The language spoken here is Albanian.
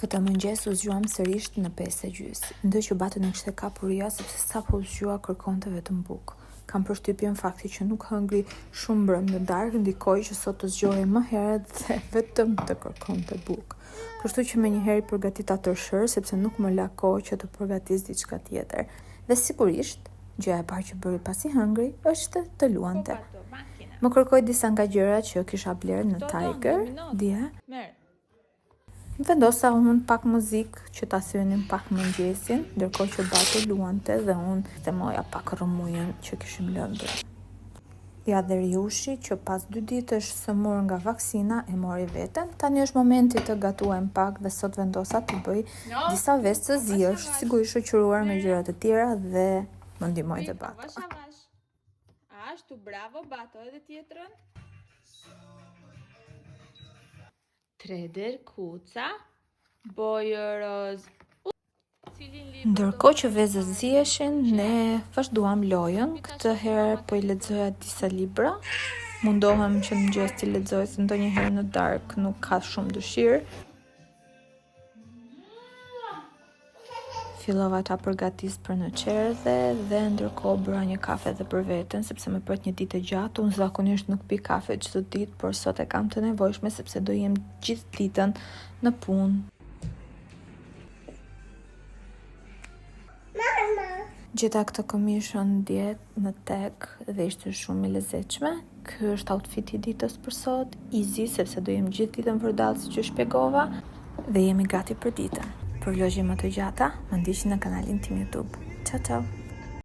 Këtë mëngjes u zgjuam sërish në 5:30. Ndë që batën e kishte kapuria sepse sapo u zgjua kërkonte vetëm bukë. Kam përshtypjen fakti që nuk hëngri shumë brëm në darkë ndikoi që sot të zgjohej më herët dhe vetëm të kërkonte bukë. Kështu që menjëherë i përgatita tërshër sepse nuk më la kohë që të përgatis diçka tjetër. Dhe sigurisht, gjëja e parë që bëri pasi hëngri është të luante. Më kërkoi disa nga gjërat që kisha bler në Tiger, dje. Vendosa unë pak muzikë që ta thyenim pak mëngjesin, ndërkohë që batu luante dhe unë themoja pak rrëmujën që kishim lëndur. Ja dhe Riushi që pas 2 ditësh sëmur nga vaksina e mori veten. Tani është momenti të gatuajmë pak dhe sot vendosa të bëj disa vestë të ziash, sigurisht shoqëruar me gjëra të tjera dhe më ndihmoi dhe Bato. Ashtu, bravo Bato, edhe tjetrën. Treder, kuca, bojë roz. Ndërkohë që vezët ziheshin, ne vazhduam lojën. Këtë herë po i lexoja disa libra. Mundohem që në mëngjes t'i lexoj se ndonjëherë në darkë nuk ka shumë dëshirë. Fillova ta përgatis për në qerdhe dhe ndërkohë bëra një kafe edhe për veten, sepse më pret një ditë e gjatë. Unë zakonisht nuk pi kafe çdo ditë, por sot e kam të nevojshme sepse do jem gjithë ditën në punë. Gjeta këtë këmishën dje në tek dhe ishte shumë i lezetshme. Ky është outfiti i ditës për sot, easy sepse do jem gjithë ditën vërdall siç që shpjegova dhe jemi gati për ditën. Për vlogje më të gjata, më ndiqni në kanalin tim YouTube. Ciao ciao.